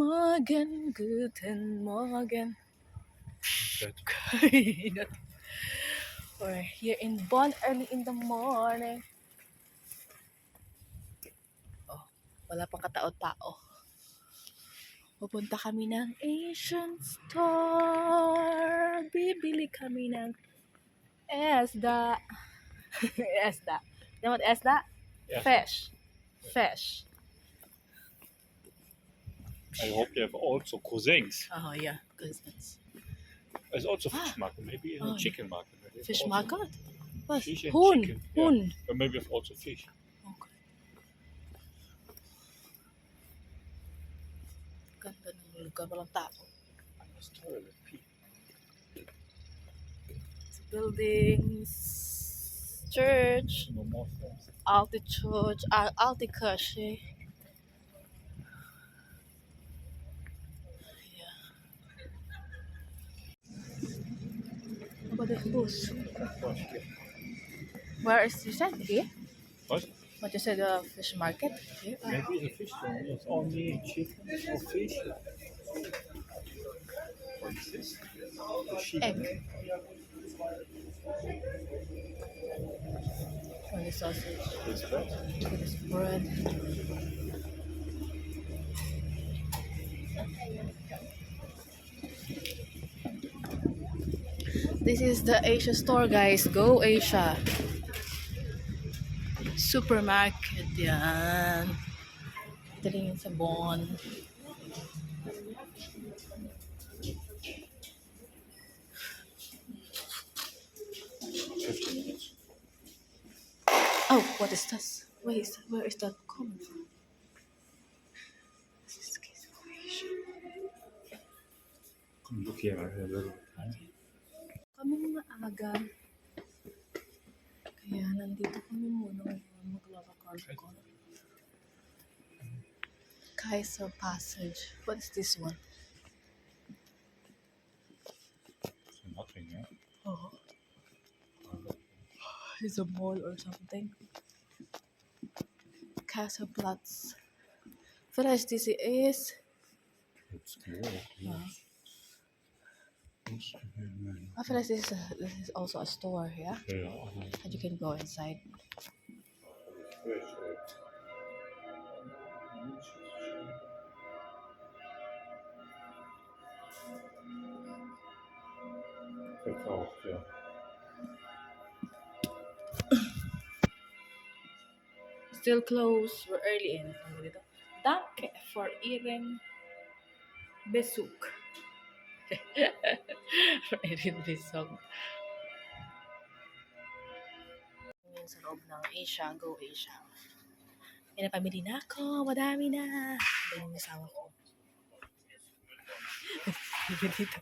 Morgen, guten Morgen. We're here in Bonn early in the morning. Oh, wala pang katao-tao. Pupunta kami ng Asian store. Bibili kami ng Esda. Esda. You know what Esda? Yeah. Fish. Fish. I hope you have also cousins. Oh, yeah. Cousins. There's also fish market, maybe Oh, chicken market. Maybe Fish also market? What? Fish and Hun. chicken. Hun. Yeah. Or maybe also fish. Okay. Ganda ng lugar, walang tao. Buildings, church, No more things. Alti Church, Alti Kashi. Yeah. How about the bus? Where is you said here? What? What you said, fish market? Here? Maybe the fish one. It's only chicken or fish. What is this? The sheep. Egg. Oh, the sausage. This bread. Look at this bread. This is the Asia store, guys. Go Asia. Supermarket yan. Ito rin yung sa Bonn. Oh, what is this? Where is that coming from? This is case of Asia. Come look here. I have a little time. Kami mga aga. Kaya nandito kami muna ngayon maglalakad ko. Kaiser Passage. What is this one? So nothing, yeah? Oh. It's a mall or something. Kasselplatz. Vielleicht this is. It's good. I feel like this is also a store, yeah? Yeah. And you can go inside. Verkauft, ja. Still closed. We're early in. Danke for eating Besuk. For eating Besuk. Ngayon sa loob ng Asia, Go Asia. Yan na, pamili na ako. Madami na. Ito yung asawa ko. Dito.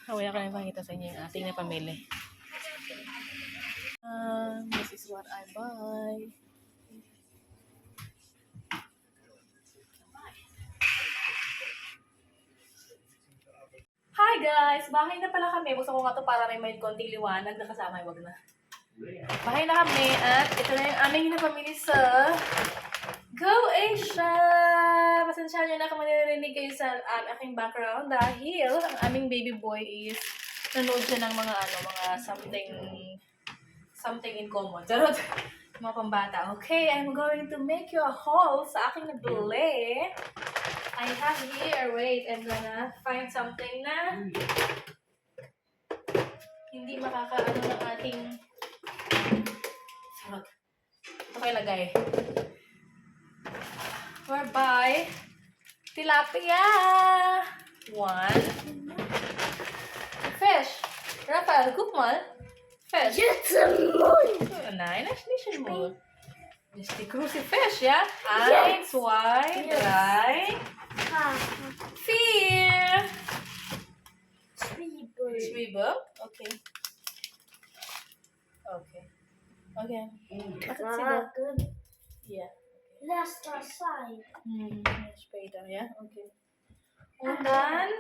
Wala ko na ipakita sa inyo yung ating na pamili. This is what I buy. Hi guys! Bahay na pala kami. Gusto ko nga to para may konting liwanag na kasama. Wag na. Bahay na kami at ito na yung aming napamili sa Go Asia! Pasensya nyo na kung manirinig kayo sa aking background dahil ang aming baby boy is nanood siya ng mga mga something in common. Charot! Mga pambata. Okay, I'm going to make you a haul sa aking nabili. I have here, wait, I'm gonna find something na hindi makakaano ng ating sarot. Ito kayo lagay. Whereby, tilapia! 1. Fish. Rafael, guck mal. Fish. Jetzt Mund. Nein, das ist nicht ein Mund. Das ist die große Fisch, ja? 1, 2, 3, 4. Zwiebel. Okay. Okay. Okay. Good. Yeah. Last side. Später, ja? Okay. Und dann,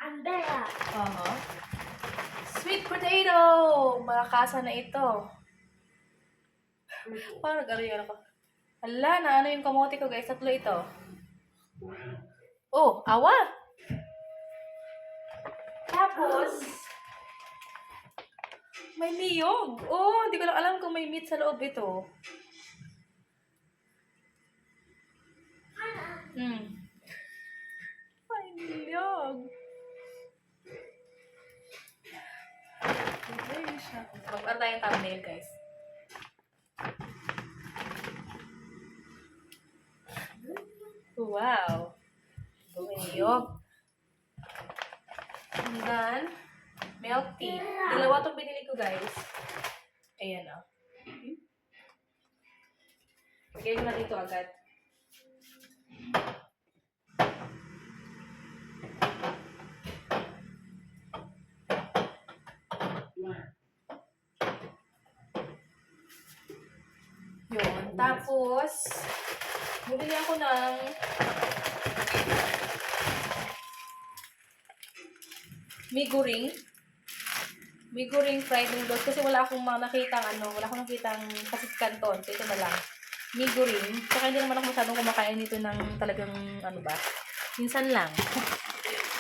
Umbrella. sweet potato. Malakasa na ito. Parang nag-ariyan ako. Hala, na ano yung kamote ko guys? 3 ito. Oh, awa! Tapos, may niyog. Oh, hindi ko lang alam kung may meat sa loob ito. May niyog. Mag-art tayong thumbnail, guys. Wow. May niyog. And then, milk tea. Dalawa itong binili ko, guys. Ayan, oh. Lagay ko na dito agad. Yun. Tapos, bumili ako ng miguring. Miguring fried noodles kasi wala akong nakitang pasit canton. So, ito na lang. Miguring. Saka hindi naman ako masyadong kumakain nito ng talagang minsan lang.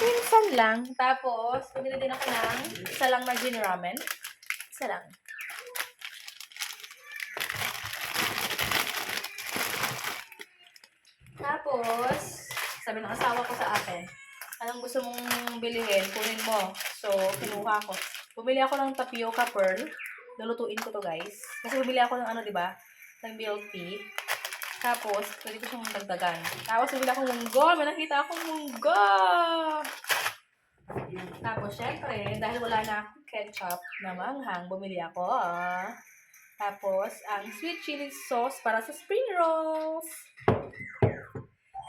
Minsan lang. Tapos, bumili din ako ng isa lang na gin ramen. Isa lang. Tapos, sabi ng asawa ko sa akin, anong gusto mong bilhin, kunin mo. So, kinuha ko. Bumili ako ng tapioca pearl. Lulutuin ko to, guys. Kasi bumili ako ng diba? Ng milk tea. Tapos, pwede ko siyang dagdagan. Tapos, bumili ako ng munggo. May nakita akong munggo! Tapos, syempre, dahil wala na akong ketchup na manghang, bumili ako. Tapos, ang sweet chili sauce para sa spring rolls.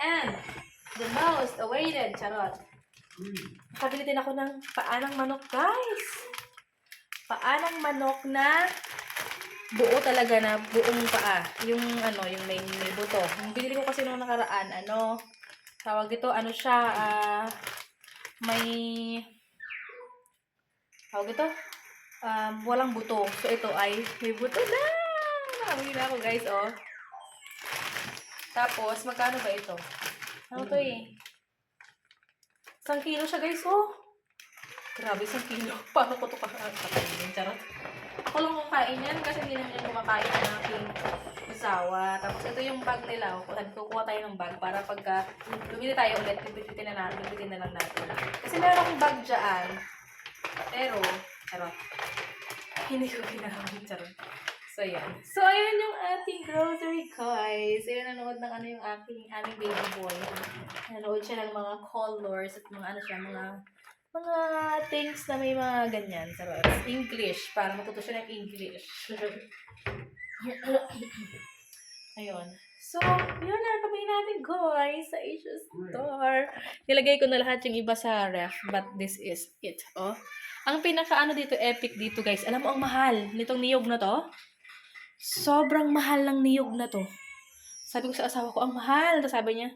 And, the most awaited, charot. Nakabili din ako ng paanang manok, guys. Paanang manok na buo talaga na buong paa. Yung may buto. Yung binili ko kasi nung nakaraan, tawag ito, siya, tawag ito, walang buto. So, ito ay may buto na. Nakabili na ako, guys, oh. Tapos, magkano ba ito? Ano to eh? 1 kilo siya, guys, oh. Grabe, 1 kilo. Paano ko ito kakainin? Charot. Ako lang kumakain yan kasi hindi naman yan kumakain ng aking asawa. Tapos, ito yung bag nila. Kukuha tayo ng bag para pagka bumili tayo ulit, bibitin na lang natin. Kasi meron akong bag dyan. Pero, charot. Hindi ko ginamit, charot. So, yan. So, ayan yung ating grocery, guys. Ayan, nanood ng yung aming baby boy. Nanood siya ng mga colors at mga mga things na may mga ganyan. So, English. Para matuto siya ng English. Ayun. So, yun na. Pabili natin, guys, sa Asia Store. Nilagay ko na lahat yung iba sa ref. But this is it. Oh. Ang dito, epic dito, guys. Alam mo, ang mahal nitong niyog na to. Sobrang mahal ng niyog na to. Sabi ko sa asawa ko, ang mahal. Tapos sabi niya,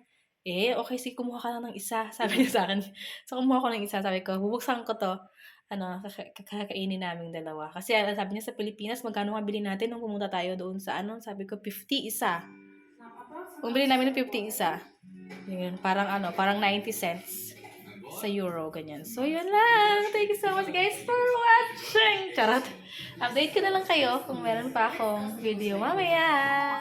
okay, sige, kumuha ka lang ng isa. Sabi niya sa akin. So, kumuha ko ng isa. Sabi ko, bubuksan ko to. Kakainin naming dalawa. Kasi sabi niya sa Pilipinas, magkano nga bilhin natin nung pumunta tayo doon sa sabi ko, 50 isa. Bumili namin ng 50 isa. Yun, parang 90 cents sa euro, ganyan. So, yun lang. Thank you so much, guys, for watching. Charot. Update ko na lang kayo kung meron pa akong video mamaya.